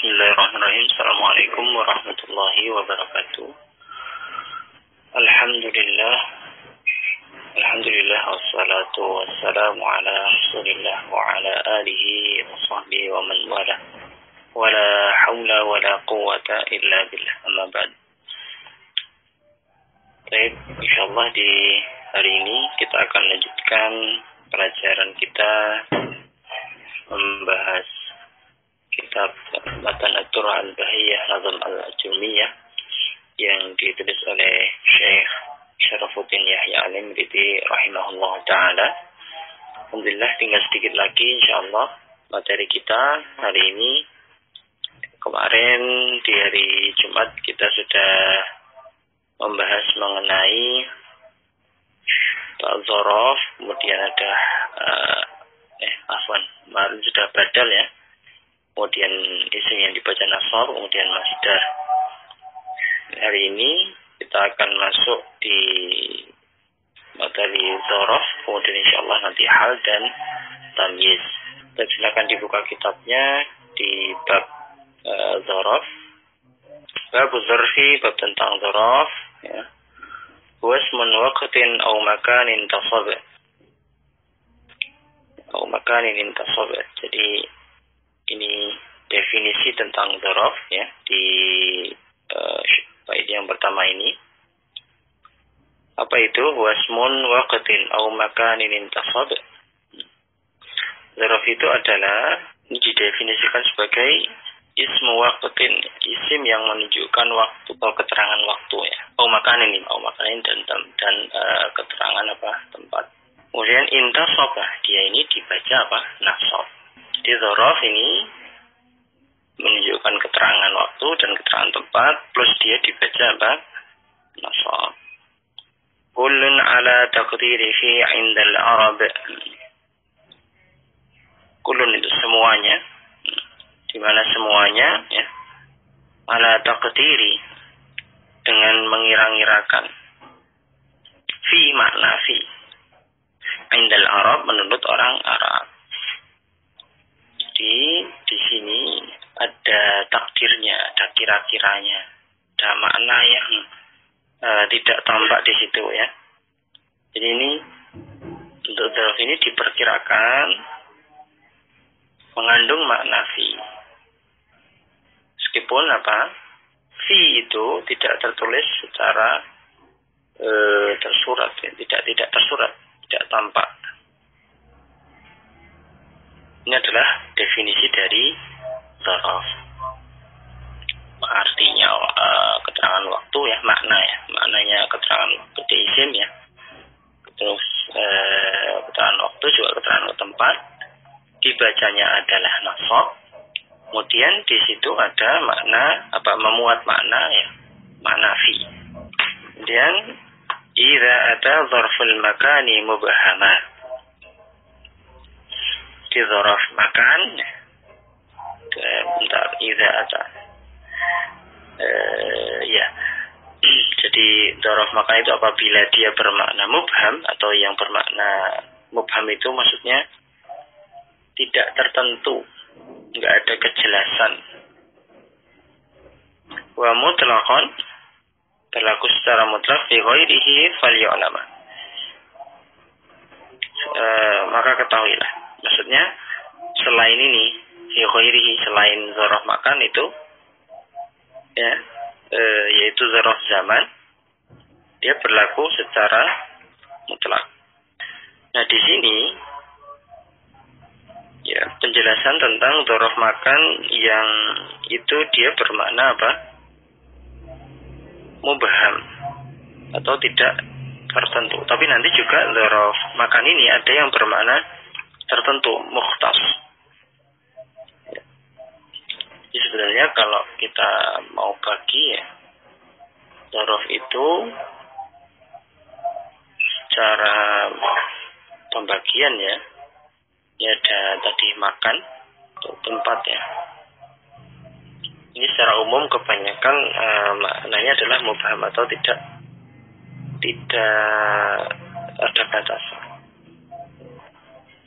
Bismillahirrahmanirrahim. Assalamualaikum warahmatullahi wabarakatuh. Alhamdulillah. Alhamdulillah wassalatu wassalamu ala Rasulillah wa ala alihi wa sahbihi wa man wala. Wala haula wala quwwata illa billah. Amma ba'd. Baik, insyaallah di hari ini kita akan lanjutkan pelajaran kita membahas kitab Matan At-Turah Al-Bahiyah Nazm Al-Ajumiyah yang ditulis oleh Syekh Syarafuddin Yahya Al-Imriti rahimahullah ta'ala. Alhamdulillah tinggal sedikit lagi insyaallah materi kita hari ini. Kemarin di hari Jumat kita sudah membahas mengenai Zorof, kemudian ada kemarin sudah badal ya, kemudian isim yang dibaca nasab, kemudian masdar. Hari ini kita akan masuk di materi Zorof, kemudian insyaallah nanti hal dan tamyiz. Dan silakan dibuka kitabnya di bab Zorof, bab Zorfi, bab tentang Zorof ya. Wasmun waqtin aw makanin tasab aw makanin intasab. Jadi ini definisi tentang Zorof ya di bait yang pertama ini. Apa itu wasmun waqtin aw makanin intasab? Zorof itu adalah didefinisikan sebagai ismu waqtin, isim yang menunjukkan waktu atau keterangan waktu ya. Aw makanin dan keterangan tempat. Kemudian intasab, dia ini dibaca nasab. Jadi Zorof ini menunjukkan keterangan waktu dan keterangan tempat, plus dia dibaca nasab. Kullun ala taqdirihi 'inda al-Arab. Kullun itu semuanya, di mana semuanya ya, ala taqdiri, dengan mengira-ngirakan, fi makna fi, 'inda al-Arab, menurut orang Arab. Jadi di sini ada takdirnya, ada kira-kiranya, ada makna yang tidak tampak di situ ya. Jadi ini untuk Zorof ini diperkirakan mengandung makna fi. Meskipun fi itu tidak tertulis secara tersurat ya, tidak tersurat, tidak tampak. Ini adalah definisi dari Zorof. Artinya keterangan waktu ya, maknanya keterangan waktu di isim ya. Terus keterangan waktu juga keterangan tempat. Dibacanya adalah nasab. Kemudian di situ ada makna memuat makna ya, makna fi. Kemudian idza ata dzarful makani mubhama. Di dzaraf makan idza ata ya. Jadi dzaraf makan itu apabila dia bermakna mubham, atau yang bermakna mubham itu maksudnya tidak tertentu, enggak ada kejelasan. Wa mutlaqan, berlaku secara mutlak, fi ghairihi falyu'lama. Maka ketahuilah. Maksudnya selain ini, fi ghairihi, selain zorof makan itu ya, yaitu zorof zaman, dia berlaku secara mutlak. Nah di sini ya, penjelasan tentang zorof makan yang itu dia bermakna mubham atau tidak tertentu. Tapi nanti juga zorof makan ini ada yang bermakna tertentu, mukhtas. Jadi sebenarnya kalau kita mau bagi ya, zorof itu secara pembagian ya, ada tadi makan untuk tempat ya. Ini secara umum kebanyakan maknanya adalah mubham atau tidak ada batasan.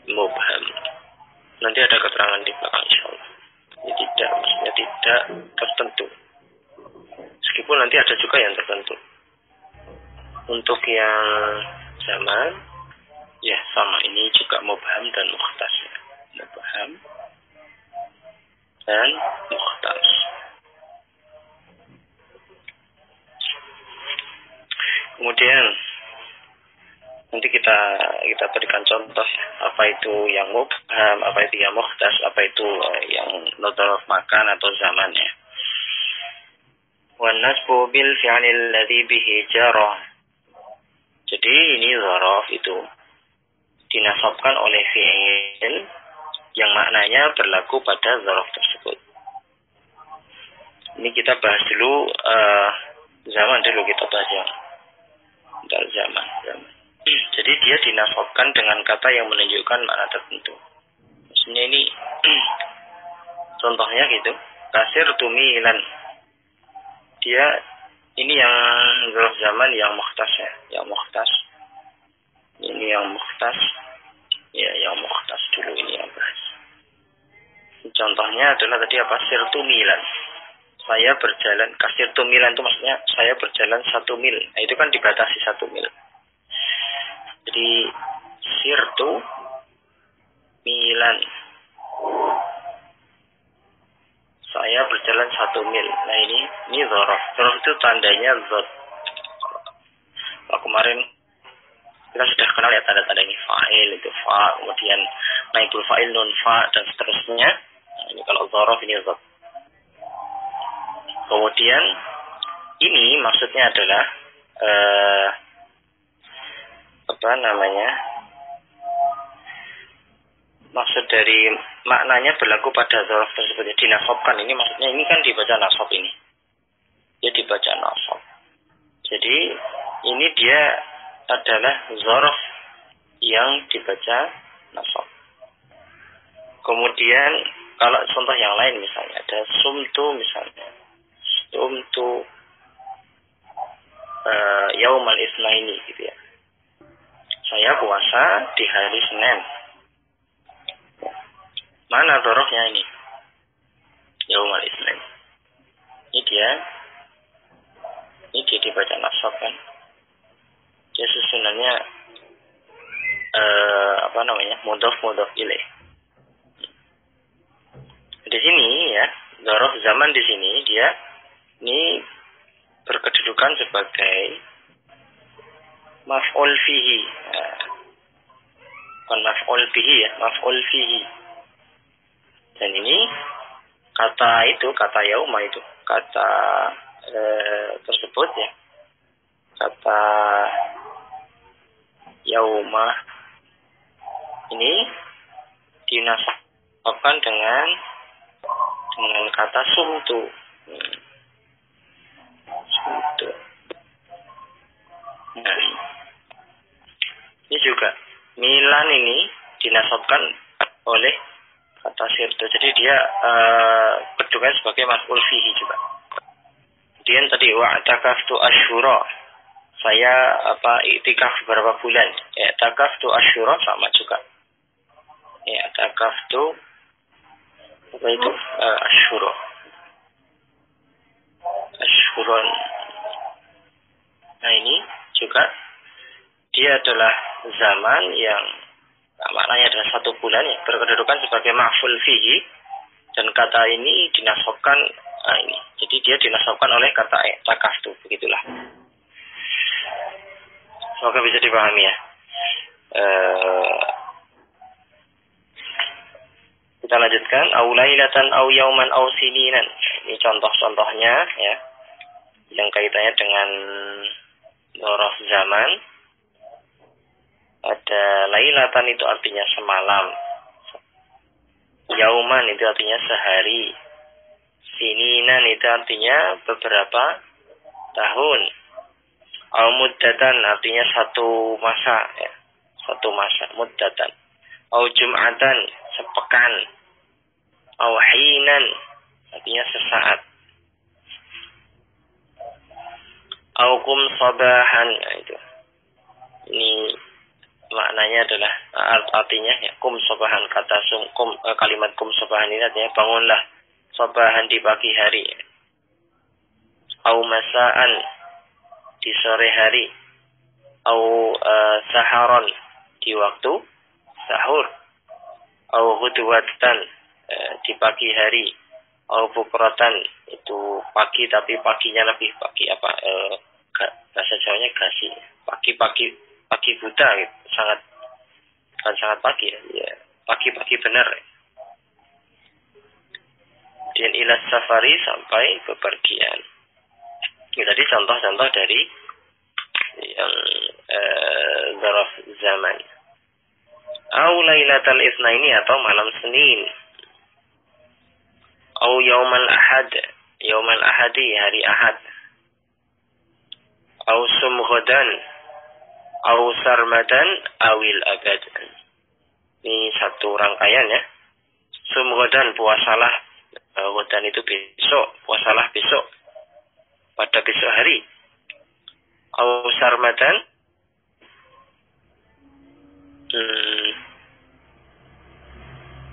Mubham. Nanti ada keterangan di belakang insyaallah. Ini tidak, maksudnya pada tertentu. Meskipun nanti ada juga yang tertentu. Untuk yang zaman, ya sama, ini juga mubham dan mukhtas. Mubham dan mukhtas. Kemudian nanti kita berikan contoh apa itu yang mubham, apa itu yang mukhtas, apa itu yang dzaraf makan atau zamannya. Wan nasbu bil fi'lil ladzi bihi jarah. Jadi ini dzaraf itu dinasabkan oleh fi'il yang maknanya berlaku pada dzaraf tersebut. Ini kita bahas dulu zaman dulu, kita bahas yang zaman. Jadi dia dinasabkan dengan kata yang menunjukkan makna tertentu. Maksudnya ini contohnya gitu. Kasir tumilan. Dia ini yang dzaraf zaman yang mukhtas ya, yang mukhtas. Ini yang mukhtas. Ya, yang mukhtas dulu ini yang bahas. Contohnya adalah tadi apa? Sirtu milan. Saya berjalan, kasir tumilan itu maksudnya saya berjalan 1 mil. Nah, itu kan dibatasi 1 mil. Jadi sirtu milan. Saya berjalan 1 mil. Nah ini dzaraf. Dzaraf itu tandanya zat. Kalau kemarin kita sudah kenal ya tanda-tandanya fa'il itu fa, kemudian naibul fa'il nun fa dan seterusnya. Nah, ini kalau dzaraf ini zat. Kemudian ini maksudnya adalah maksud dari maknanya berlaku pada dzaraf tersebut, dinasabkan. Ini maksudnya ini kan dibaca nasab ini. Dia dibaca nasab. Jadi ini dia adalah dzaraf yang dibaca nasab. Kemudian kalau contoh yang lain misalnya ada sumtu misalnya. Sumtu yaumal isnaini gitu ya. Saya puasa di hari Senin. Mana dzarafnya ini? Yaumal isnain. Ini dia dibaca nasab kan. Dia susunannya mudhaf ilaih. Di sini ya, dzaraf zaman di sini dia ini berkedudukan sebagai maf'ul fihi. Bukan maf'ul bihi ya, maf'ul fihi. Dan ini kata yauma itu, kata tersebut ya, kata yauma ini dinasabkan dengan kata sumtu. Sumtu. Nah, ini juga milan ini dinasabkan oleh kata sirtu. Jadi dia kedudukan sebagai maf'ul fihi juga. Kemudian tadi wa'takaftu asyura. Saya iktikaf beberapa bulan. I'takaftu asyura sama juga. I'takaftu asyura. Asyurun. Nah ini juga dia adalah zaman yang maknanya adalah 1 bulan ya, berkedudukan sebagai maf'ul fihi, dan kata ini dinasabkan ini. Jadi dia dinasabkan oleh kata i'takaftu, begitulah. Semoga bisa dipahami ya. Kita lanjutkan. Au lailatan au yauman au sininan. Ini contoh-contohnya ya, yang kaitannya dengan dzaraf zaman. Ada lailatan itu artinya semalam. Yauman itu artinya sehari. Sininan itu artinya beberapa tahun. Au muddatan artinya 1 masa ya. 1 masa muddatan. Au jum'atan sepekan. Au hinan artinya sesaat. Au kum sabahan itu. Ini maknanya adalah artinya ya, kum sabahan, kata kalimat kum sabahan ini artinya bangunlah sabahan di pagi hari, au masaan di sore hari, au saharon di waktu sahur, au hudwatan di pagi hari, au bukratan itu pagi tapi paginya lebih pagi bahasa Jawanya gasi, pagi buta gitu. Sangat pagi ya, pagi benar. Dan ila safari sampai bepergian. Ini tadi contoh-contoh dari yang zaraf zaman. Au lailatal itsnaini atau malam Senin. Au yaumal ahadi hari Ahad. Au sumghadan au sarmadan awil abad. Ini satu rangkaian ya. Sumghadan puasalah, ghadan itu besok, puasalah besok pada besok hari. Au sarmadan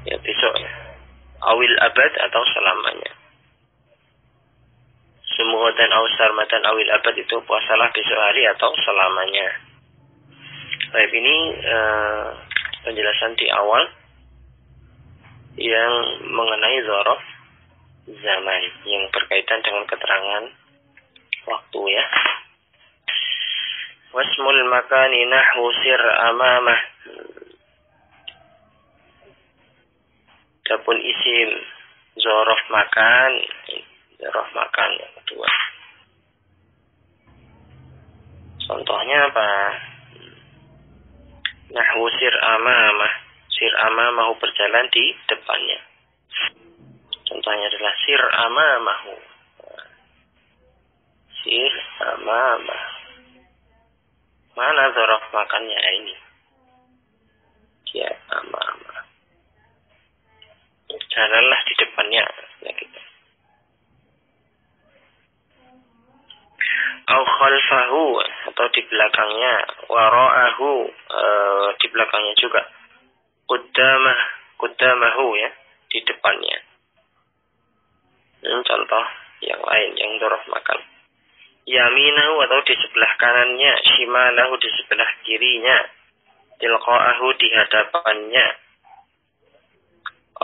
ya besok ya. Awil abad atau selamanya. Sumghadan au sarmadan awil abad itu puasalah besok hari atau selamanya. Baik, ini penjelasan di awal yang mengenai dzaraf zaman yang berkaitan dengan keterangan waktu ya. Wasmul makani nahwu sir amamah. Adapun isim dzaraf makan yang kedua. Contohnya apa? Nahwu sir amamah. Sir amamahu berjalan di depannya. Contohnya adalah sir amamahu. Sir amamah. Mana dzaraf makannya ini? Ya amamah. Jalanlah di depannya. Ya gitu. Au khalfahu atau di belakangnya. Wara'ahu di belakangnya juga. Qudamahu ya, di depannya. Ini contoh yang lain yang dzaraf makan. Yaminahu atau di sebelah kanannya, shimalahu di sebelah kirinya, tilqa'ahu di hadapannya,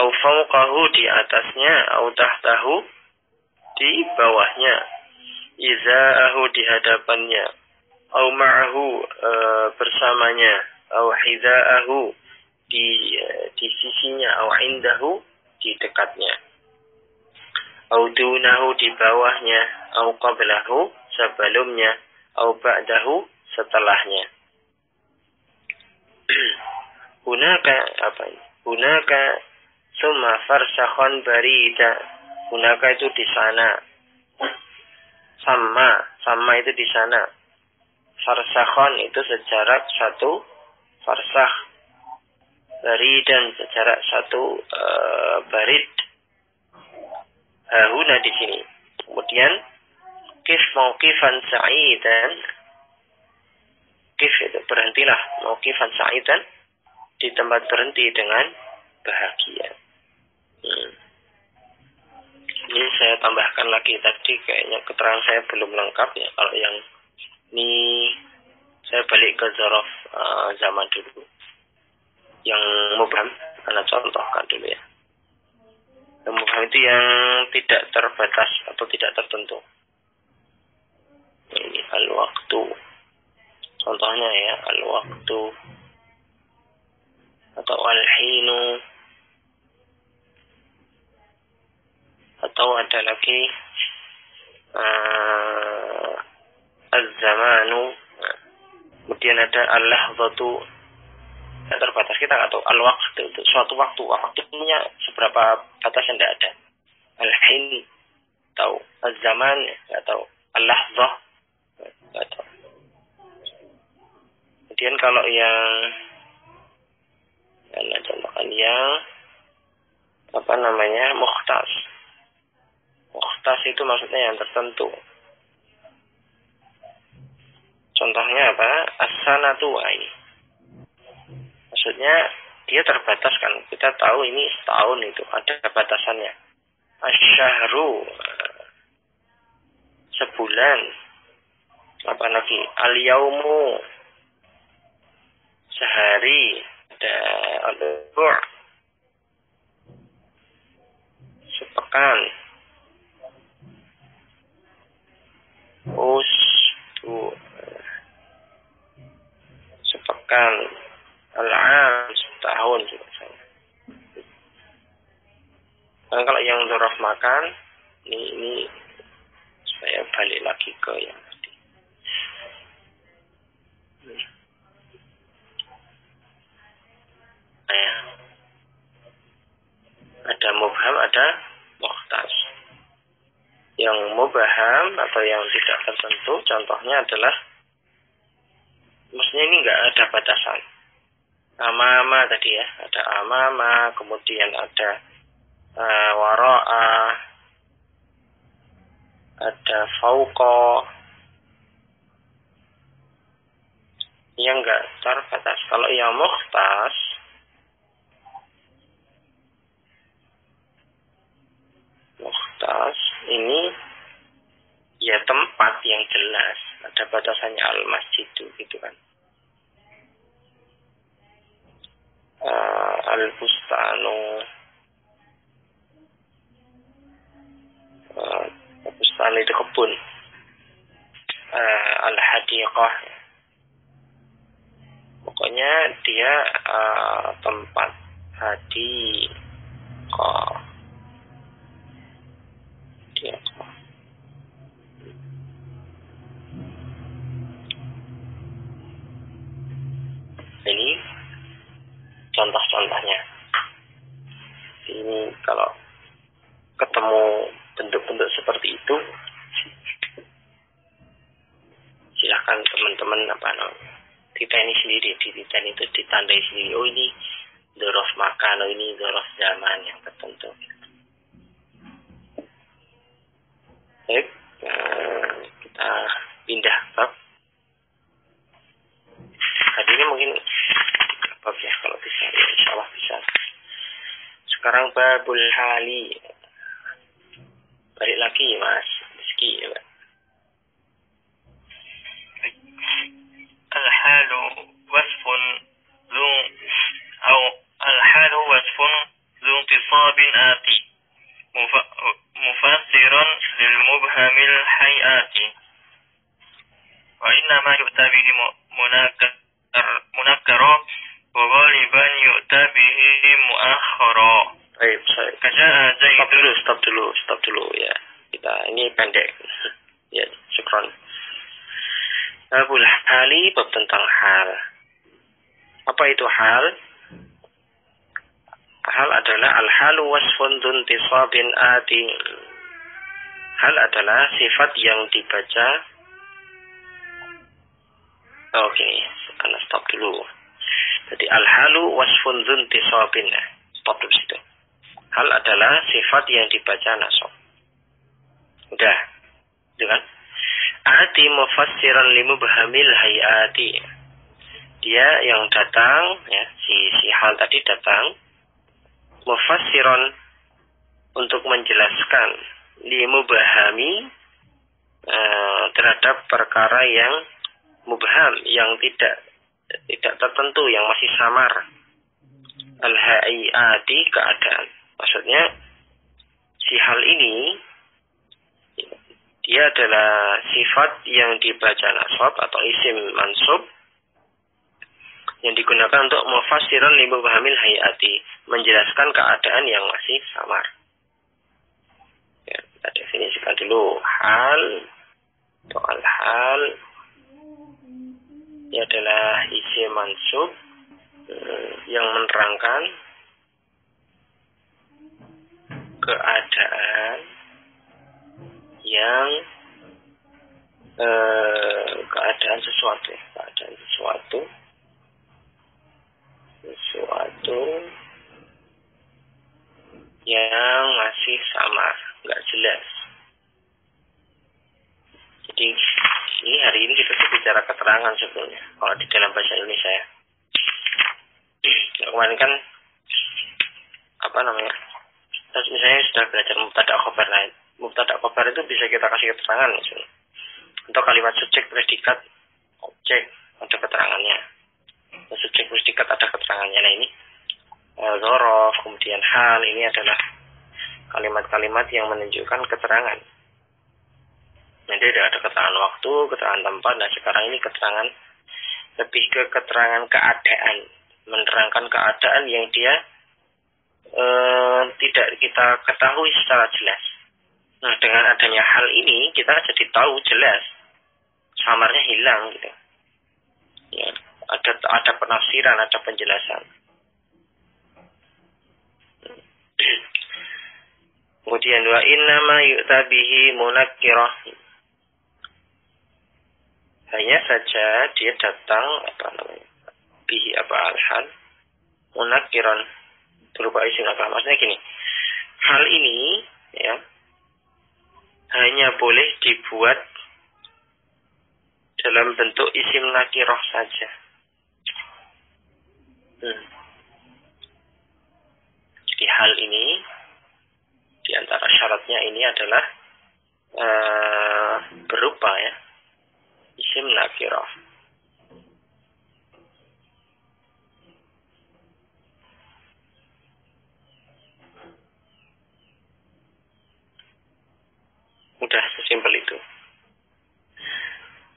au fawqahu di atasnya, au tahtahu di bawahnya, iza'ahu di hadapannya, au ma'ahu bersamanya, au hiza'ahu di sisinya, au indahu di dekatnya, au dunahu di bawahnya, au qablahu sebelumnya, au ba'dahu setelahnya. Hunaka apa ini? Hunaka summa farsakhon barida. Hunaka itu di sana. Sama itu di sana. Farsakhon itu sejarak satu farsakh. Baridan sejarak satu barid. Huna di sini. Kemudian kif mauqifan sa'idan. Kif itu berhentilah, mauqifan sa'idan di tempat berhenti dengan bahagia. Ini saya tambahkan lagi tadi, kayaknya keterangan saya belum lengkap ya. Kalau yang ini saya balik ke dzaraf zaman dulu. Yang mubham, Anda contohkan dulu ya. Yang mubham itu yang tidak terbatas atau tidak tertentu. Ini al-waktu. Contohnya ya, al-waktu atau al-hinu, atau ada lagi az-zamanu. Kemudian ada al-lahzatu. Yang terbatas kita nggak tahu al-waktu itu suatu waktu. Waktunya seberapa batas yang tidak ada. Al-hin tahu, az-zaman nggak tahu, al-lahzah nggak tahu. Kemudian kalau yang contohkan yang apa namanya mukhtas. Mukhtas itu maksudnya yang tertentu. Contohnya apa? As-sanatu ini. Maksudnya dia terbatas kan. Kita tahu ini setahun itu ada batasannya. Asyahru, sebulan. Apa lagi? Al-yaumu, sehari. Ada al-usbu', sepekan. Usbu', sepekan. Al-am, setahun juga sama. Dan kalau yang dzaraf makan, ini saya balik lagi ke yang tadi. Ada mubham, ada mukhtas. Yang mubham atau yang tidak tertentu, contohnya adalah, maksudnya ini enggak ada batasan. Amama tadi ya, ada amama, kemudian ada wara'a, ada fauqa. Yang enggak terbatas. Kalau yang mukhtas, ini ya tempat yang jelas, ada batasannya al-masjid gitu kan. Al-bustanu, bustan itu kebun. Al-hadiqah, pokoknya dia tempat hadiqah. Ini contoh-contohnya. Ini kalau ketemu bentuk-bentuk seperti itu, silahkan teman-teman ditani sendiri, ditani itu ditandai sendiri. Oh ini dzaraf makan, oh ini dzaraf zaman yang tertentu. Baik, kita pindah bab. Tadi ini mungkin bab ya, kalau bisa, ya, insya Allah bisa. Sekarang babul hali. Balik lagi Mas Rizky ya Pak. Al-halu wasfun zu atau al-halu wasfun zu intisabin ati mufassiran lil mubhamil hayati wa innama yu'ta bihi munakkara wa ghaliban yu'ta bihi muakhkhara. Baik, stop dulu ya. Kita ini pendek. Ya, syukran. Babul hali, bab tentang hal. Apa itu hal? Hal adalah al-halu wasfun dzuntisabin ati. Hal adalah sifat yang dibaca. Oke, karena stop dulu. Jadi al-halu wasfun dzuntisabin. Stop dulu situ. Hal adalah sifat yang dibaca nasab. Udah, dengan ati mufassiran limubhamil hayati. Dia yang datang, ya, si hal tadi datang mufassiran untuk menjelaskan limubhami terhadap perkara yang mubham, yang tidak tertentu, yang masih samar. Al-hayati, keadaan. Maksudnya si hal ini dia adalah sifat yang dibaca nasab atau isim mansub yang digunakan untuk mufassiran li mubhamil hayati, menjelaskan keadaan yang masih samar. Ya, kita definisikan dulu hal atau al-hal. Ini adalah isim mansub yang menerangkan keadaan yang keadaan sesuatu yang masih samar, nggak jelas. Jadi ini hari ini kita bicara keterangan sebetulnya kalau di dalam bahasa Indonesia ya. Kemarin kan Terus misalnya sudah belajar mubtada khobar lain. Mubtada khobar itu bisa kita kasih keterangan misalnya. Untuk kalimat subjek predikat objek ada keterangannya. Subjek predikat ada keterangannya. Nah ini dzaraf, kemudian hal, ini adalah kalimat-kalimat yang menunjukkan keterangan. Nanti ada keterangan waktu, keterangan tempat. Nah sekarang ini keterangan lebih ke keterangan keadaan, menerangkan keadaan yang dia tidak kita ketahui secara jelas. Nah dengan adanya hal ini kita jadi tahu jelas, samarnya hilang gitu. Ya, ada penafsiran, ada penjelasan. Kemudian wa innama yu'tabihi munakkirah. Hanya saja dia datang bihi al-hal munakkiran berupa isim nakirah. Maksudnya gini, hal ini ya hanya boleh dibuat dalam bentuk isim nakirah saja. Jadi hal ini di antara syaratnya ini adalah berupa ya isim nakirah. Mudah, sesimpel itu.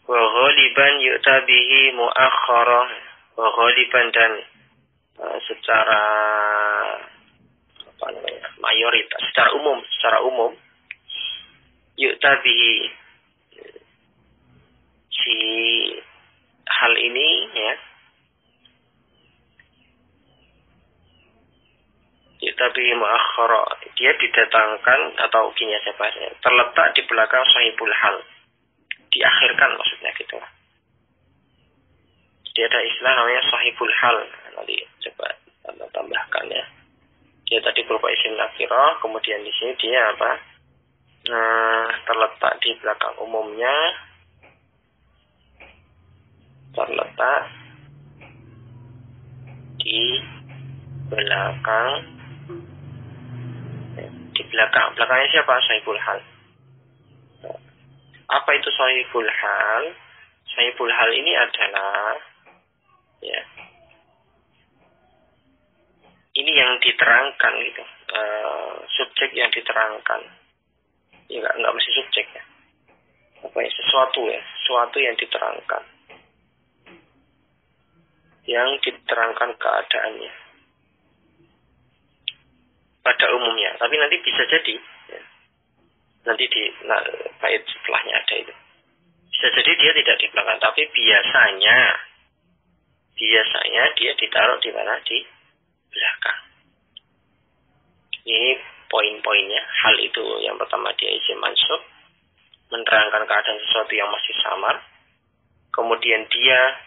Wa ghaliban yu'tabihi mu'akhkharah. Wa ghaliban dan secara mayoritas, secara umum yu'tabihi si hal ini ya yu'tabihi mu'akhkharah, dia didatangkan atau gini aja bahasanya, terletak di belakang sahibul hal, diakhirkan maksudnya gitu. Jadi ada istilah namanya sahibul hal, nanti coba tambahkan ya. Dia tadi berupa isim nakirah, kemudian di sini dia apa? Terletak di belakang umumnya, terletak di belakangnya siapa? Sahibul hal. Apa itu sahibul hal? Sahibul hal ini adalah ya ini yang diterangkan gitu, subjek yang diterangkan. Ya nggak mesti subjek ya. Apa ya, sesuatu yang diterangkan. Yang diterangkan keadaannya. Pada umumnya, tapi nanti bisa jadi ya, nanti di bait setelahnya ada itu. Bisa jadi dia tidak di belakang, tapi biasanya dia ditaruh di mana? Di belakang. Ini poin-poinnya. Hal itu yang pertama dia isim mansub, menerangkan keadaan sesuatu yang masih samar. Kemudian dia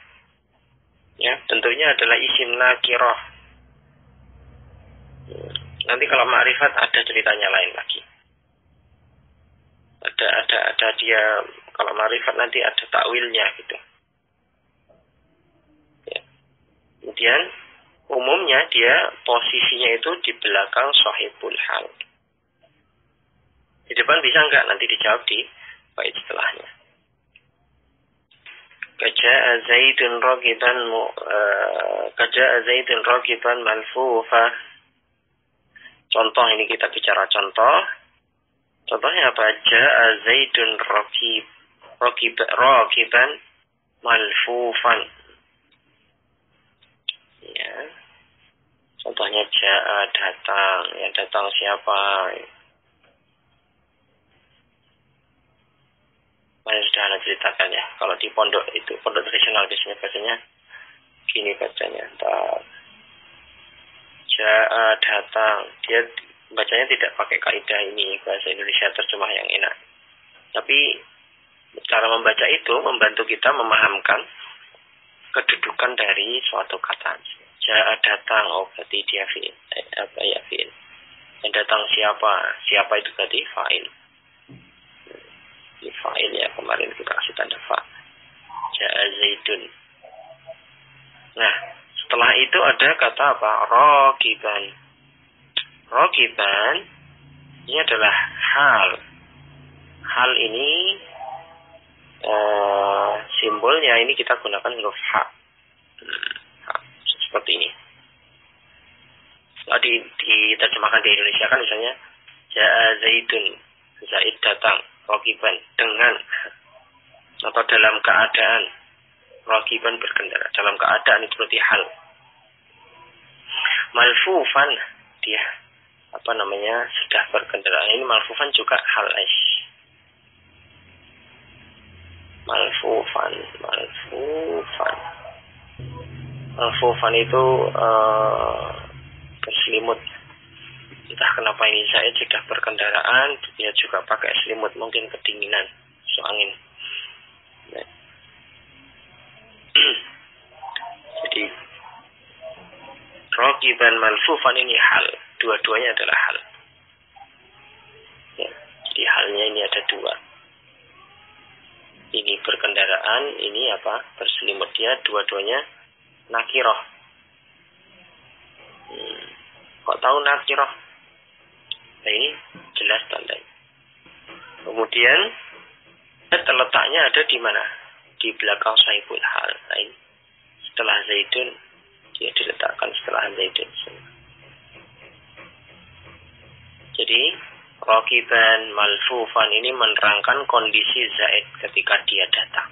ya tentunya adalah isim nakirah. Nanti kalau ma'rifat ada ceritanya lain lagi. Ada dia kalau ma'rifat nanti ada takwilnya gitu. Ya. Kemudian umumnya dia posisinya itu di belakang sahibul hal. Di depan bisa enggak? Nanti dijawab di bait setelahnya. Kaja'a Zaidun ragiban malfufa. Contoh, ini kita bicara contoh. Contohnya apa? Ja'a Zaidun ragiban malfufan. Ya. Contohnya ja'a datang. Yang datang siapa? Mana sudah Anda ceritakan ya. Kalau di pondok itu, pondok tradisional biasanya bacanya gini bacanya. Ja'a datang. Dia bacanya tidak pakai kaidah ini bahasa Indonesia terjemah yang enak. Tapi cara membaca itu membantu kita memahamkan kedudukan dari suatu kata. Ja'a datang, oh berarti dia fi'il. Fi'il. Yang datang siapa? Siapa itu berarti fa'il. Ini fa'il ya, kemarin kita kasih tanda fa. Ja'a Zaidun. Nah, setelah itu ada kata apa? Ragiban. Ragiban Ini adalah hal. Hal ini simbolnya ini kita gunakan huruf H. Seperti ini. Kalau diterjemahkan di Indonesia kan misalnya Ja'a Zaidun, Zaid datang, Rakiban dengan, atau dalam keadaan, Rakiban berkendara. Dalam keadaan itu berarti hal. Malfufan, dia sudah berkendara. Ini malfufan juga hal aish. Malfufan itu berselimut. Entah kenapa ini saya sudah berkendaraan, dia juga pakai selimut, mungkin kedinginan, angin. Ya. Jadi Rakiban malfufan ini hal, dua-duanya adalah hal. Ya. Jadi halnya ini ada dua. Ini berkendaraan, ini berselimut, dia dua-duanya nakiroh. Kok tahu nakiroh? Nah, ini jelas tandanya. Kemudian terletaknya ada di mana? Di belakang sahibul hal. Nah, ini setelah Zaidun, dia diletakkan setelah Zaidun. Jadi Rakiban malfufan ini menerangkan kondisi Zaid ketika dia datang.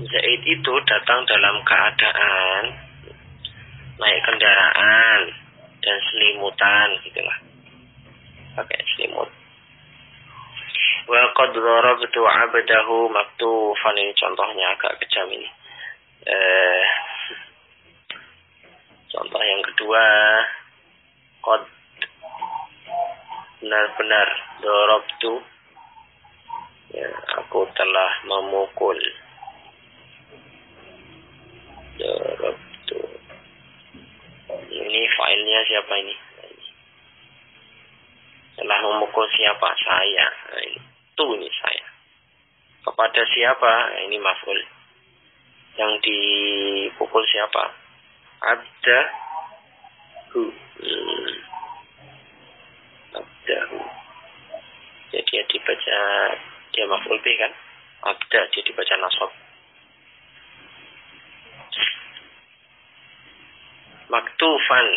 Zaid itu datang dalam keadaan naik kendaraan dan selimutan, gitulah, pakai selimut. Wa qad darabtu 'abdahu maktufan, ini contohnya agak kejam ini. Contoh yang kedua, qad, benar-benar, darabtu, ya, aku telah memukul. Darabtu, ini filenya siapa ini? Telah memukul siapa? Saya. Nah, ini saya. Kepada siapa? Nah, ini maf'ul. Yang dipukul siapa? Abdahu. Abdahu. Jadi dia dibaca, dia maf'ul bih kan? Abda, dia dibaca nasab. Maktufan.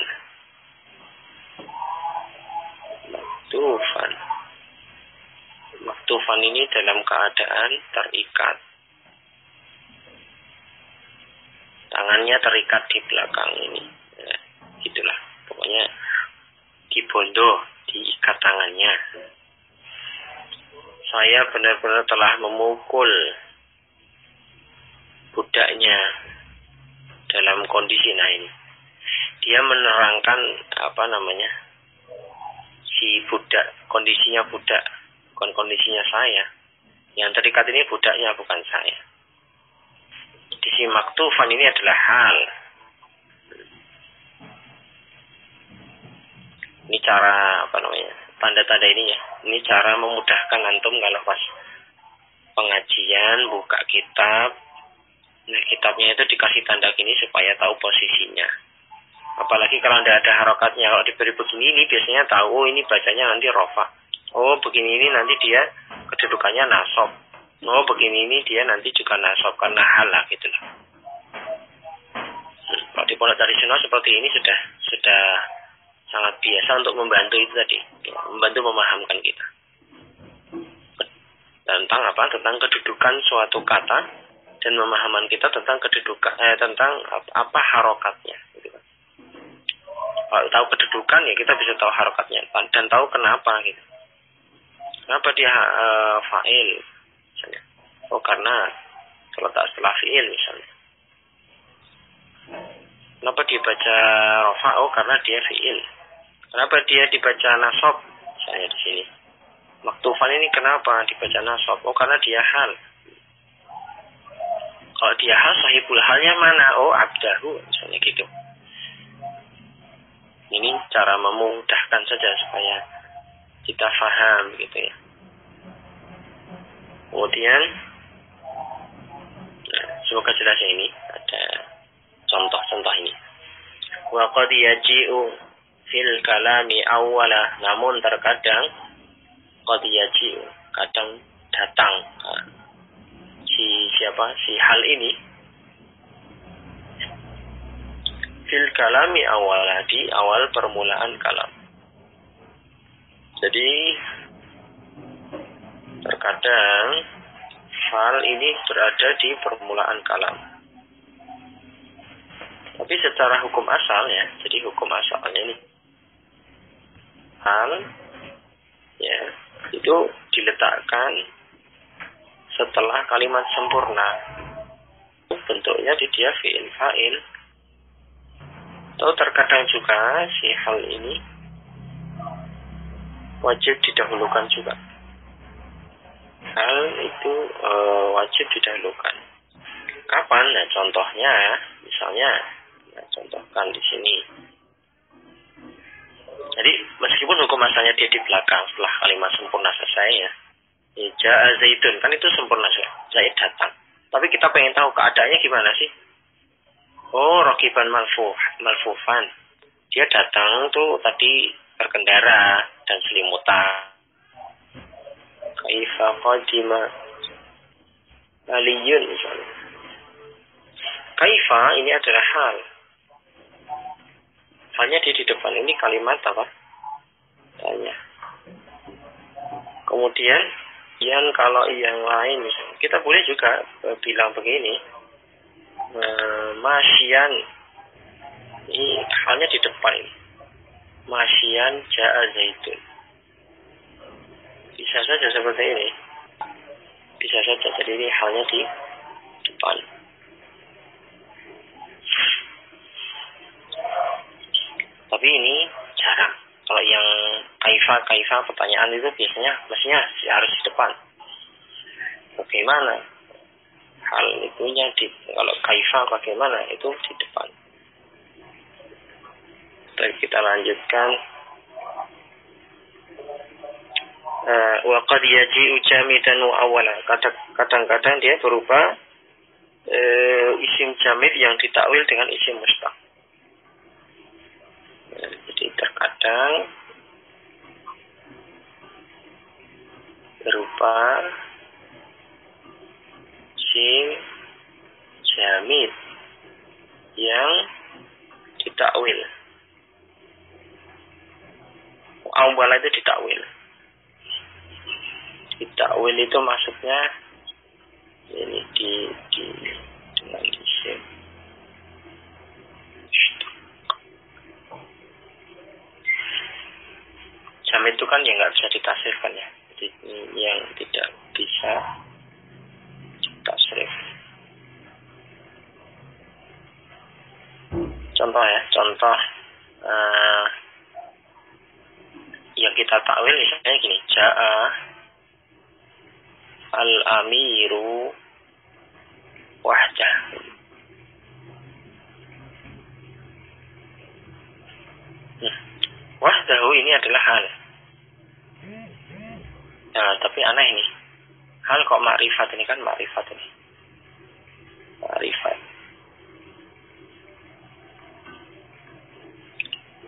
Maktufan ini dalam keadaan terikat. Tangannya terikat di belakang ini. Ya, gitulah. Pokoknya dibondo, diikat tangannya. Saya benar-benar telah memukul budaknya dalam kondisi ini. Dia menerangkan si budak, kondisinya budak, bukan kondisinya saya. Yang terikat ini budaknya, bukan saya. Di si maktufan ini adalah hal. Ini cara tanda-tanda ini ya. Ini cara memudahkan antum kalau pas pengajian buka kitab. Nah, kitabnya itu dikasih tanda gini supaya tahu posisinya. Apalagi kalau tidak ada harokatnya, kalau diberi begini ini biasanya tahu ini bacanya nanti rofa. Oh, begini ini nanti dia kedudukannya nasab. Oh, begini ini dia nanti juga nasab karena halah gitulah. Kalau di pondok tradisional seperti ini sudah sangat biasa untuk membantu itu tadi, ya, membantu memahamkan kita tentang kedudukan suatu kata dan memahaman kita tentang tentang apa harokatnya. Gitu. Kalau tahu kedudukan ya kita bisa tahu harokatnya dan tahu kenapa gitu. Kenapa dia fa'il misalnya? Oh, karena terletak setelah fi'il misalnya. Kenapa dia baca rofa? Oh, karena dia fi'il. Kenapa dia dibaca nasab? Misalnya di sini. Maktufan ini kenapa dibaca nasab? Oh, karena dia hal. Kalau dia hal, sahibul halnya mana? Oh, abdahu misalnya gitu. Ini cara memudahkan saja supaya kita faham gitu ya. Kemudian semoga jelas ini ada contoh-contoh ini. Wa qad yaji'u fil kalami awwala, namun terkadang qad yaji, kadang datang si hal ini fil kalami awwala, di awal permulaan kalam. Jadi terkadang hal ini berada di permulaan kalam. Tapi secara hukum asal ya, jadi hukum asalnya ini hal ya itu diletakkan setelah kalimat sempurna. Bentuknya di dia fi'il fa'il. Atau terkadang juga si hal ini wajib didahulukan juga. Hal itu wajib didahulukan. Kapan? Nah, contohnya, misalnya, contohkan di sini. Jadi meskipun hukum asalnya dia di belakang setelah kalimat sempurna selesai ya, ja'a zaidun, kan itu sempurna sudah, Zaid datang. Tapi kita pengen tahu keadaannya gimana sih? Oh, rakiban malfufan. Dia datang tuh tadi berkendara dan selimutan. Kaifa qadima aliyun misalnya. Kaifa ini adalah hal. Hanya dia di depan ini kalimat apa? Tanya. Kemudian kalau yang lain misalnya, kita boleh juga bilang begini. Masyian. Ini halnya di depan ini. Masyian ja'a zaitun. Bisa saja seperti ini. Bisa saja. Jadi ini halnya di depan. Tapi ini jarang. Kalau yang kaifa pertanyaan itu biasanya mestinya harus di depan. Bagaimana? Hal itunya kalau kaifa bagaimana itu di depan. Baik, kita lanjutkan. Wa qad yaji'u jamidan wa awwala. Kadang-kadang dia berupa isim jamid yang ditakwil dengan isim mustaq. Jadi terkadang berupa isim jamid yang ditakwil. Awal itu ditakwil. Ditakwil itu maksudnya ini dengan isim. Jamid itu kan yang nggak bisa ditafsirkan ya. Jadi yang tidak bisa ditafsir. Contoh yang kita takwil misalnya gini, ja'a al-amiru wahdah. Wahdahu ini adalah hal. Nah, tapi aneh ini. Hal kok ma'rifat, ini kan ma'rifat ini. Ma'rifat.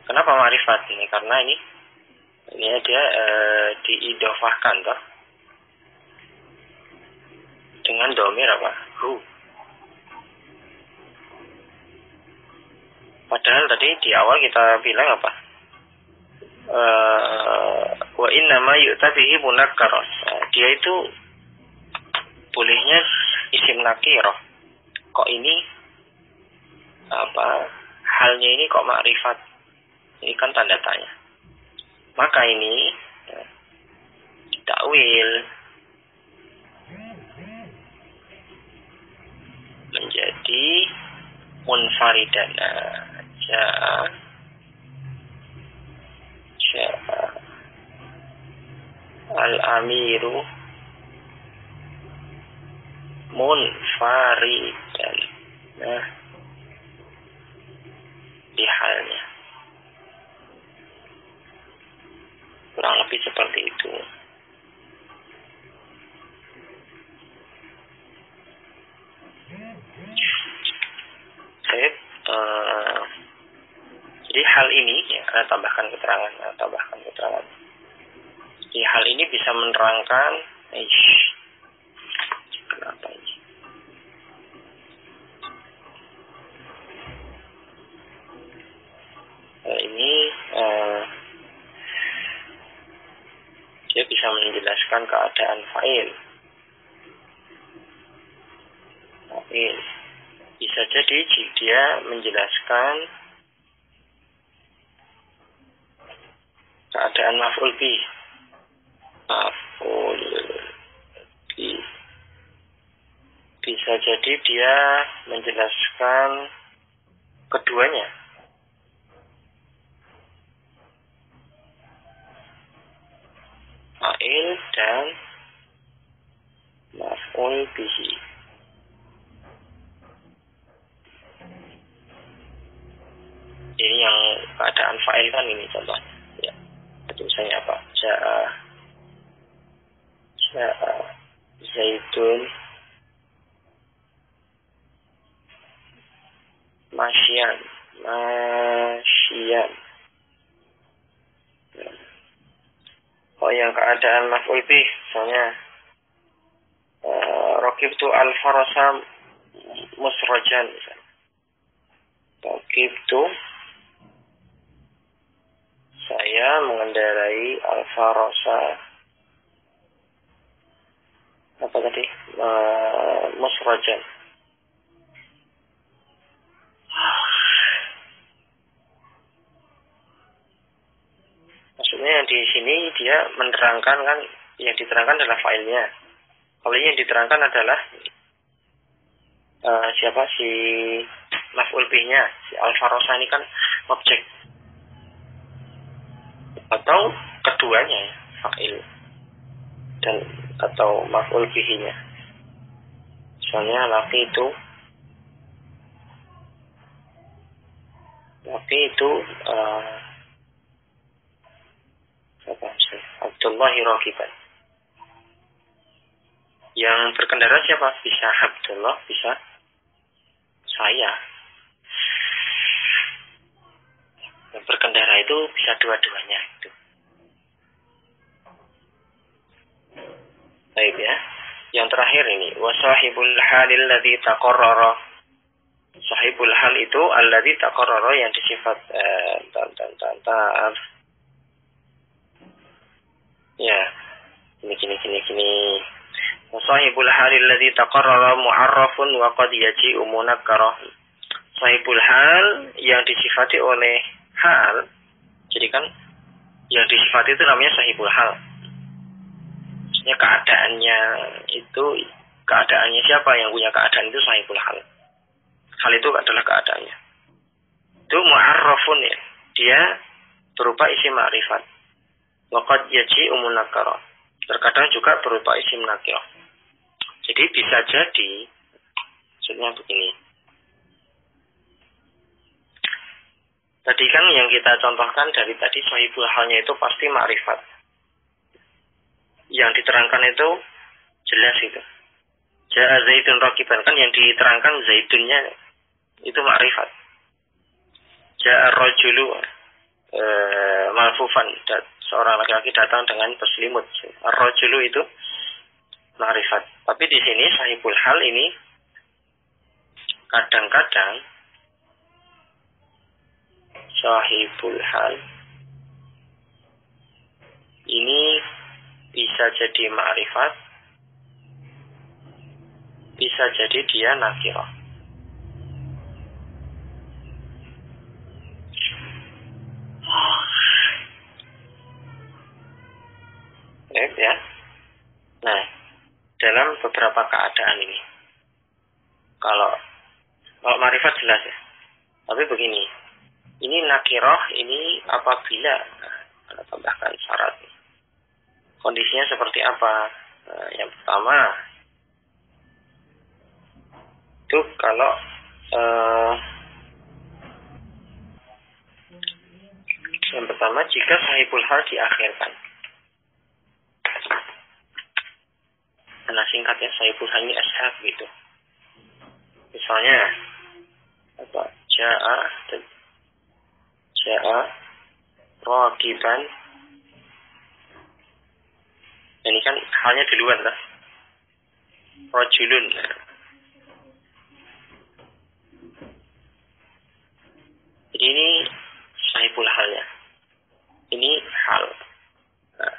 Kenapa ma'rifat ini? Karena ini dia diidofahkan toh dengan domir apa? Hu. Padahal tadi di awal kita bilang apa? Wa inna ma yu'tabihi munakkaros. Dia itu bolehnya isim nakirah. Kok ini halnya ini kok ma'rifat? Ini kan tanda tanya. Maka ini takwil menjadi munfaridan. Ja'a al-amiru munfaridan. Nah, di halnya kurang lebih seperti itu. Jadi hal ini ya, tambahkan keterangan. Jadi hal ini bisa menerangkan kenapa ini? Ini dia bisa menjelaskan keadaan fa'il. Bisa jadi dia menjelaskan keadaan maf'ul bih. Bisa jadi dia menjelaskan keduanya. Fa'il dan maf'ul bihi. Ini yang keadaan fa'il kan ini contohnya. Ya. Tulisannya apa? Ja'a Zaidun Masyian. Oh, yang keadaan maf'ul bih, misalnya Raqibtu al-farasa musrajan. Raqibtu, saya mengendarai al-farasa apa tadi? Musrajan. Maksudnya yang di sini dia menerangkan kan, yang diterangkan adalah failnya. Kalau yang diterangkan adalah siapa si maf'ul bihnya, si al-farasa ini kan objek. Atau keduanya, fa'il dan atau maf'ul bihinya. Misalnya laki itu Abdullahi raqiban. Yang berkendara siapa? Bisa Abdullah, bisa saya. Yang berkendara itu bisa dua-duanya itu. Baik ya. Yang terakhir ini, wasahibul halil ladzi taqarrara. Sahibul hal itu alladzi taqarrara yang disifat ya, gini. Sahibul halil ladzi taqarrara mu'arrafun wa qad yaji'u munakkara. Sahibul hal yang disifati oleh hal. Jadi kan yang disifati itu namanya sahibul hal. Maksudnya keadaannya siapa yang punya keadaan itu sahibul hal. Hal itu adalah keadaannya. Itu mu'arrafun ya. Dia berupa isim ma'rifat. Waqad yaji'u munakkara. Terkadang juga berupa isim nakirah. Jadi bisa jadi maksudnya begini. Tadi kan yang kita contohkan dari tadi sahibul halnya itu pasti ma'rifat. Yang diterangkan itu jelas itu. Ja'a Zaidun raqiban, kan yang diterangkan Zaidunnya itu ma'rifat. Ja'a rajulu malfufan, seorang laki-laki datang dengan berselimut. Ar-rajulu itu ma'rifat. Tapi di sini sahibul hal ini kadang-kadang sahibul hal ini bisa jadi ma'rifat, bisa jadi dia nakirah. Ya. Nah, dalam beberapa keadaan ini, kalau ma'rifat jelas ya. Tapi begini, ini nakirah ini apabila ada tambahkan syarat. Kondisinya seperti apa? Yang pertama, itu kalau yang pertama jika sahibul hal diakhirkan. Karena singkatnya sahibul hal ini ashab gitu. Misalnya apa? Ja'a ragiban. Ini kan halnya duluan lah. Rajulun. Jadi ini sahibul halnya. Ini hal. Nah,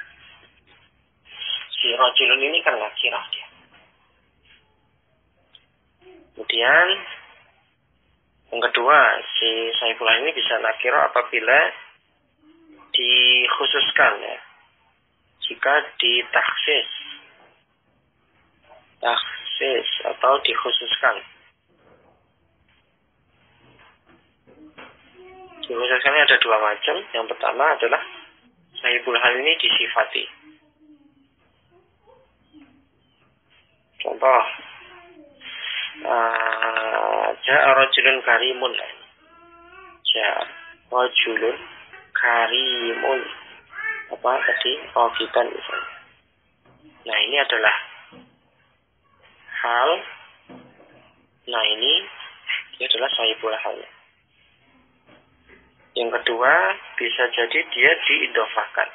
si rajulun ini kan nakirah dia. Kemudian yang kedua, si sahibul hal ini bisa nakirah apabila dikhususkan ya. Jika ditaksis atau dikhususkan. Dikhususkan ada dua macam. Yang pertama adalah sahibul hal ini disifati. Contoh, ja'a rajulun karimun. Ja'a rajulun karimun. Apa tadi? Ragiban misalnya. Nah, ini adalah hal. Nah, ini adalah sahibul halnya. Yang kedua, bisa jadi dia diidhofahkan.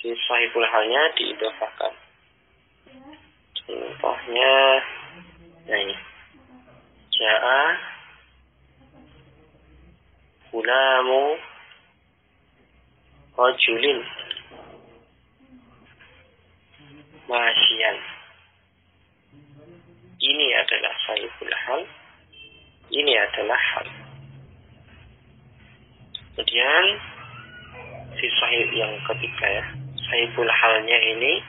Si sahibul halnya diidhofahkan. Contohnya, nah ini. Ja'a gulamu rajulin masyian. Ini adalah sahibul hal. Ini adalah hal. Kemudian si sahib yang ketiga ya, sahibul halnya ini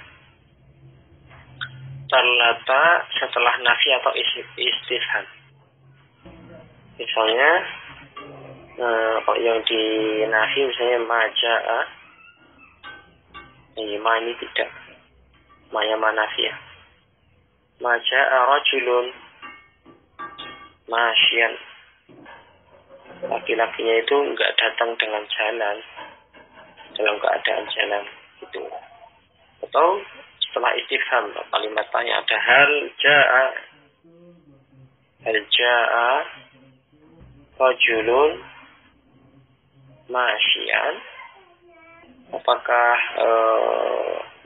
terletak setelah nafi atau istifham. Misalnya yang di nafi misalnya maja'a, ini tidak, maya manafi ya. Maja'a rajulun masyian. Laki-lakinya itu enggak datang dengan jalan, dalam keadaan jalan gitu. Atau setelah istifham, kalimat tanya ada hal ja'a rajulun masyian. Apakah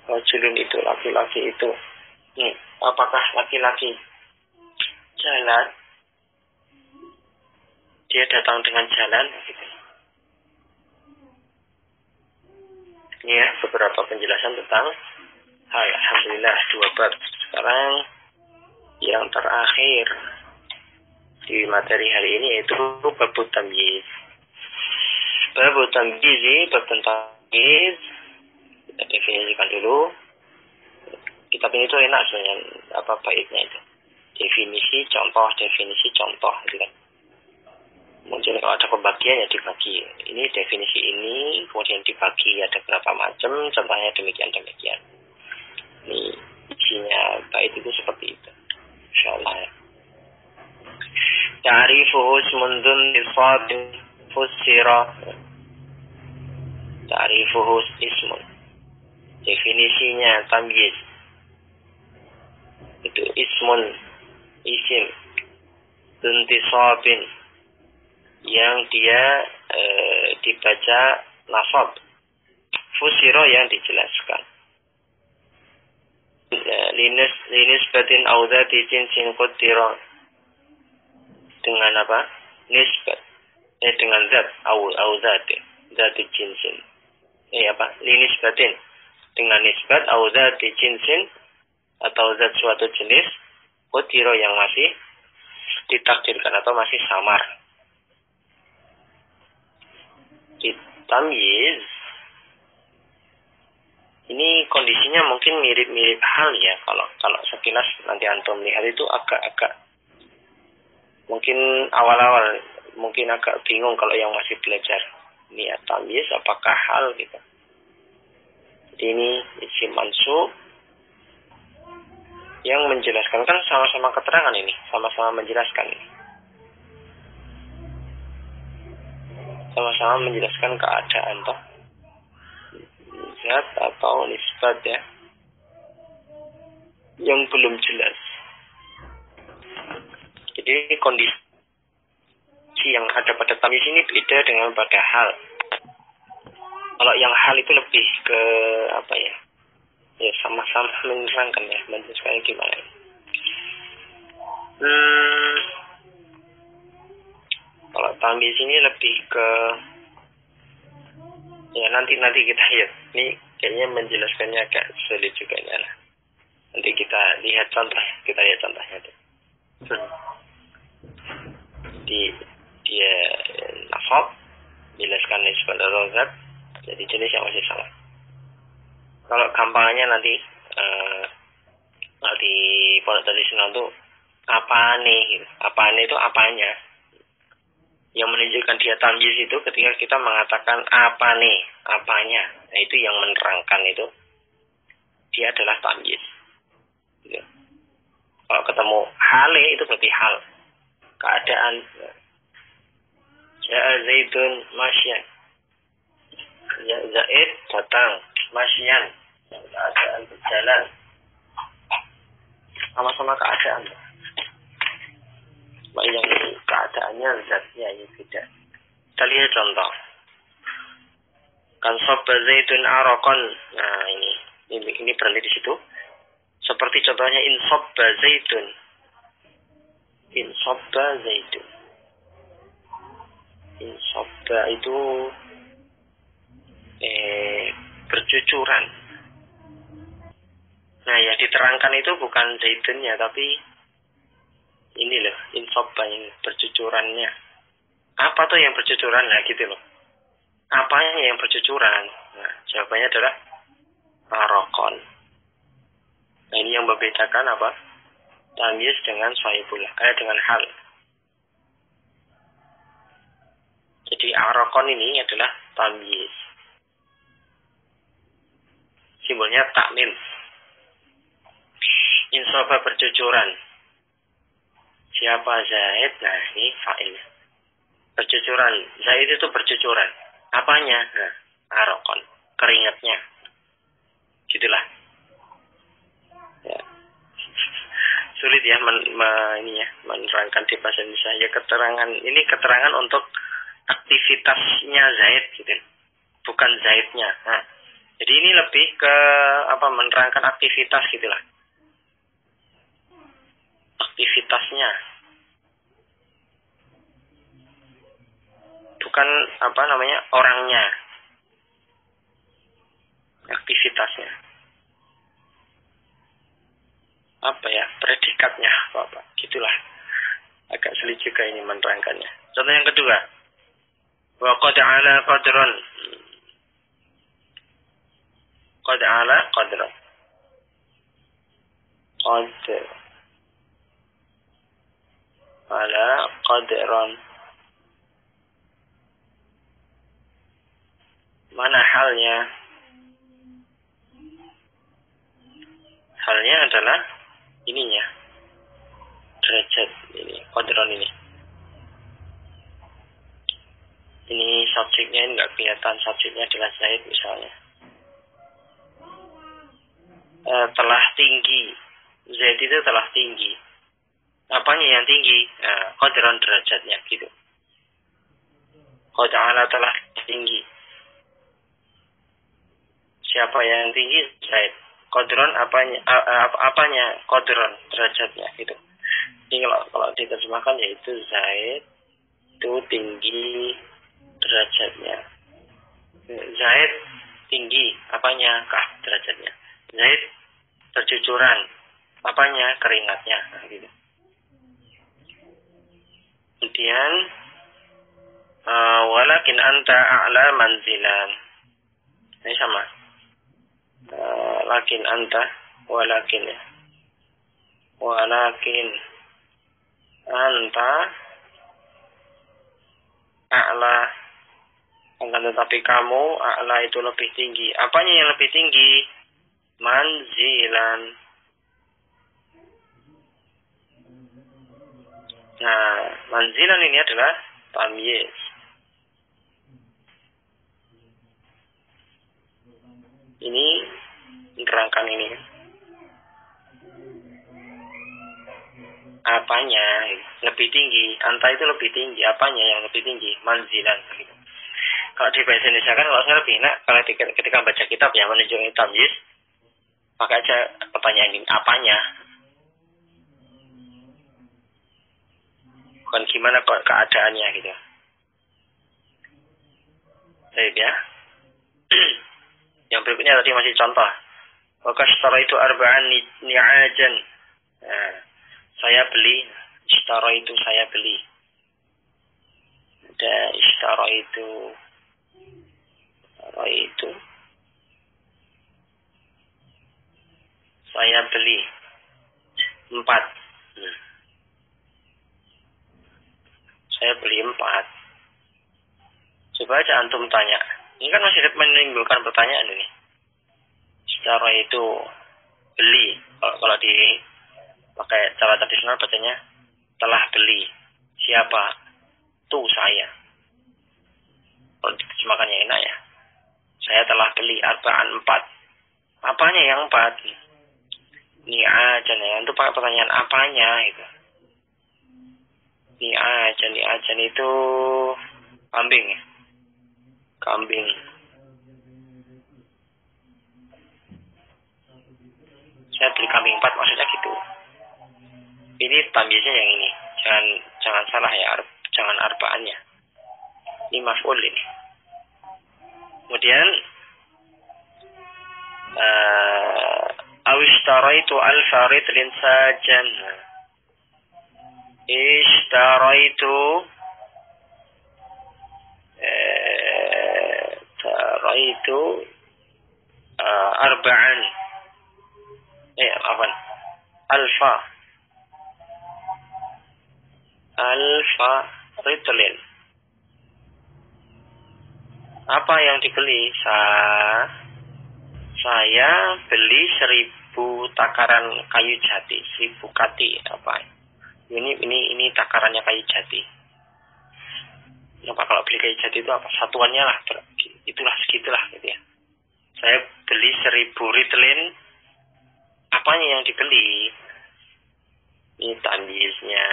rajulun itu laki-laki itu? Apakah laki-laki jalan? Dia datang dengan jalan gitu. Ini ya beberapa penjelasan tentang hal. Alhamdulillah 2 bab. Sekarang yang terakhir di materi hari ini yaitu bab tamyiz. Bab tamyiz, bab tentang tamyiz. Kita definisikan dulu. Kitab ini tuh enak sebenarnya, apa baiknya itu. Definisi contoh gitu kan. Mungkin kalau ada pembagian ya dibagi. Ini definisi ini, kemudian dibagi ada berapa macam, contohnya demikian. Ini isinya bait itu seperti itu. Insyaallah ya. Ta'rifuhu ismun dzun nisabin fussira. Ta'rifuhu ismun. Definisinya tamyiz. Itu ismun, isim. Dzun nisabin. Yang dia dibaca nasab, fusiro yang dijelaskan. Linis batin audati jinsin qudira. Dengan apa? Nisbat. Dengan zat audati jinsin. Linis batin dengan nisbat audati jinsin atau zat suatu jenis qudira yang masih ditakdirkan atau masih samar. Tamyiz ini kondisinya mungkin mirip-mirip hal ya, kalau sekilas nanti antum lihat itu agak mungkin awal-awal mungkin agak bingung kalau yang masih belajar ini ya, tamyiz apakah hal gitu. Jadi ini isim mansub yang menjelaskan, kan sama-sama keterangan ini, sama-sama menjelaskan ini. Sama-sama menjelaskan keadaan toh zat atau nisbat ya yang belum jelas. Jadi kondisi yang ada pada tamyiz ini beda dengan pada hal. Kalau yang hal itu lebih ke apa ya? Ya sama-sama menerangkan ya, menjelaskan gimana. Kalau tamyiz ini lebih ke ya nanti kita lihat. Ini kayaknya menjelaskannya agak sulit juga ya. Nanti kita lihat contohnya tuh. Dia nasab menjelaskan nisbah darurat jadi jenis yang masih sama. Kalau gampangnya nanti di pondok tradisional tuh apa nih itu apanya yang menunjukkan dia tamyiz itu ketika kita mengatakan apanya, nah itu yang menerangkan itu dia adalah tamyiz gitu. Kalau ketemu hale itu berarti hal keadaan. Ja'a Zaidun masyan, ya Zaid datang masyan, keadaan berjalan, sama-sama keadaan. Yang keadaannya zatnya ini beda. Kita lihat contoh. Kan sabba Zaidun araqan. Nah ini berhenti di situ. Seperti contohnya in sabba Zaidun. In sabba Zaidun. In sabba itu bercucuran. Nah yang diterangkan itu bukan Zaidunnya tapi ini loh, insobah yang bercucurannya. Apa tuh yang bercucuran? Nah gitu loh. Apanya yang bercucuran? Nah jawabannya adalah arokon. Nah ini yang membedakan apa? Tamyiz dengan sahibul, dengan hal. Jadi arokon ini adalah tamyiz. Simbolnya takmim. Insobah bercucuran. Siapa Zaid? Nah ini fa'il. Bercucuran. Zaid itu bercucuran. Apanya? Nah, arokon. Keringatnya. Gitulah. Ya. Sulit ya menerangkan di bahasa Indonesia. Ya keterangan untuk aktivitasnya Zaid gitu. Bukan Zaidnya. Nah, jadi ini lebih ke menerangkan aktivitas gitulah. Aktivitasnya, bukan orangnya, aktivitasnya, predikatnya gitulah. Agak sulit juga ini menerangkannya. Contoh yang kedua, wa qad ala qadran, qad ala qadran, ala qadran. Mana halnya? Halnya adalah ininya, derajat ini, qadran ini. Ini subjeknya ini nggak kelihatan, subjeknya adalah Zaid misalnya. Telah tinggi, Zaid itu telah tinggi. Apanya yang tinggi? Qadran derajatnya gitu. Qad ala telah tinggi. Siapa yang tinggi? Zaid. Qadran apanya? Qadran derajatnya gitu. Ini kalau diterjemahkan yaitu Zaid itu tinggi derajatnya. Zaid tinggi apanya? Derajatnya. Zaid bercucuran apanya? Keringatnya gitu. Kemudian walakin anta a'la manzilan. Ini sama. Lakin anta walakin anta a'la, akan tetapi kamu a'la itu lebih tinggi. Apanya yang lebih tinggi? Manzilan. Nah, manzilan ini adalah tamyiz. Ini menerangkan ini. Apanya lebih tinggi? Anta itu lebih tinggi. Apanya yang lebih tinggi? Manzilan. Kalau di bahasa Indonesia kan kalau saya lebih enak kalau ketika baca kitab yang menunjukkan tamyiz, pakai aja pertanyaan ini apanya. Bukan gimana keadaannya gitu. Baik ya. Yang berikutnya tadi masih contoh. Maka setara itu arba'an ni'ajan. Nah, saya beli. Setara itu saya beli. Dan setara itu saya beli 4. Saya beli 4. Coba aja antum tanya. Ini kan masih menimbulkan pertanyaan ini. Secara itu beli. Kalau di pakai cara tradisional bacanya telah beli. Siapa? Tuh saya. Kalau diterjemahkan yang enak ya. Saya telah beli arba'an 4. Apanya yang 4? Ni'ajan ya. Itu pakai pertanyaan apanya itu. Ni'ajan itu kambing ya. Kambing. Saya beli kambing 4 maksudnya gitu. Ini tamyiznya yang ini. Jangan salah ya, jangan arba'annya. Ini maf'ul ini. Kemudian awistaraitu al-faridlin sajan. Ishtaraitu arba'an. Ritlin. Apa yang dibeli? Saya beli 1000 takaran kayu jati, 1000 kati apa? Ini takarannya kayu jati. Apa kalau beli kayu jati itu apa? Satuannya lah, itulah segitulah gitu ya. Saya beli 1000 ritlin. Apanya yang dibeli? Ini tamyiznya.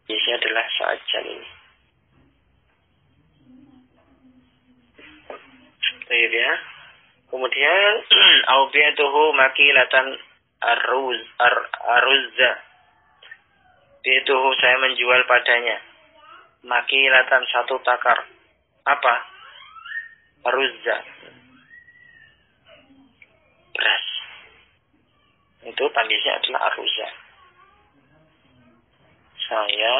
Biasanya adalah sajan ini. Baik ya. Kemudian aubiatuhu makilatan aruzza. Biatuhu saya menjual padanya makilatan 1 takar. Apa? Aruzza. Beras. Itu tamyiznya adalah aruzza. Saya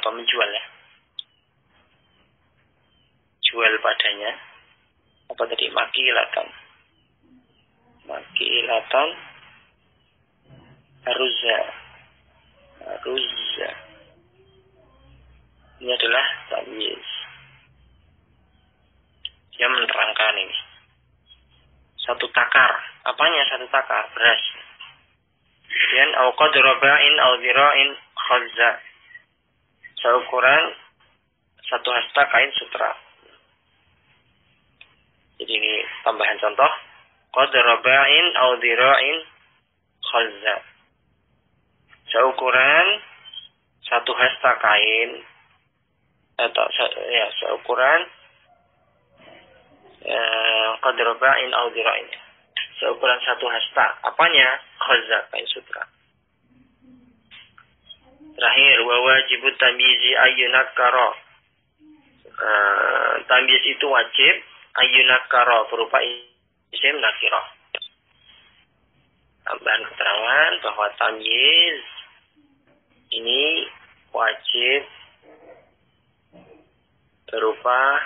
menjual ya. Jual padanya apa tadi? Makilatan aruzza. Ini adalah tamyiz. Dia menerangkan ini. 1 takar. Apanya 1 takar? Beras. Kemudian qadroba'in au dhira'in khazza. Seukuran 1 hasta kain sutra. Jadi ini tambahan contoh. Qadroba'in au dhira'in khazza. Seukuran 1 hasta kain atau ya seukuran qadroba'in au dhira'in. Seukuran 1 hasta. Apanya? Khazza, kain sutra. Terakhir, wa wajibut tamyizi ayyunakkara. Tamyiz itu wajib ayyunakkara berupa isim nakirah. Tambahan keterangan bahwa tamyiz ini wajib berupa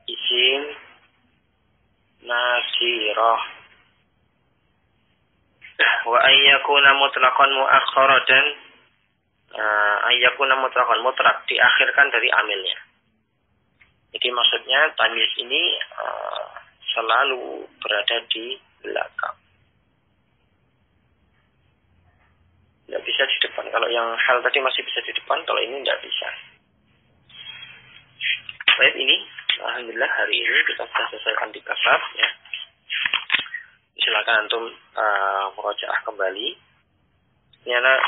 isim nakirah. Wa ayyakuna mutlaqan muakhkhara dan ayyakuna mutlaqan mutlaq diakhirkan dari amilnya. Jadi maksudnya tamyiz ini selalu berada di belakang. Tidak bisa di depan. Kalau yang hal tadi masih bisa di depan, kalau ini tidak bisa. Baik, ini alhamdulillah hari ini kita sudah selesaikan 3 bab ya. Silakan antum murojaah kembali. Ini anak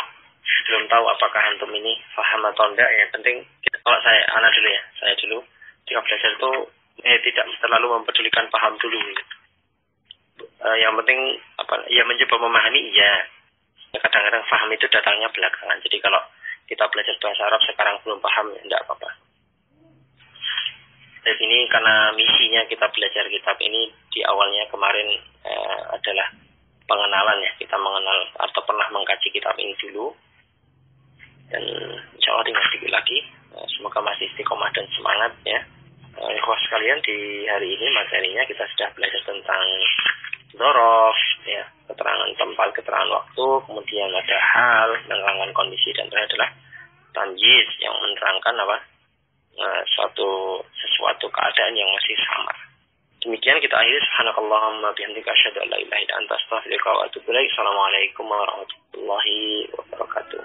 belum tahu apakah antum ini paham atau enggak. Ya penting kalau anak dulu ya, saya dulu ketika belajar itu tidak terlalu mempedulikan paham dulu. Yang penting ya mencoba memahami iya. Kadang-kadang paham itu datangnya belakangan. Jadi kalau kita belajar bahasa Arab sekarang belum paham, ya enggak apa-apa. Dan ini karena misinya kita belajar kitab ini di awalnya kemarin adalah pengenalan ya. Kita mengenal atau pernah mengkaji kitab ini dulu. Dan insya Allah tinggal sedikit lagi. Semoga masih istiqomah dan semangat ya. Ikhwah sekalian, di hari ini materinya kita sudah belajar tentang dzaraf ya, keterangan tempat, keterangan waktu, kemudian ada hal, menerangkan kondisi, dan terakhir adalah tanjiz yang menerangkan sesuatu keadaan yang masih sama. Demikian kita akhiri. Subhanakallahumma bihamdika asyhadu an la ilaha illa anta astaghfiruka wa atubu ilaik. Assalamualaikum warahmatullahi wabarakatuh.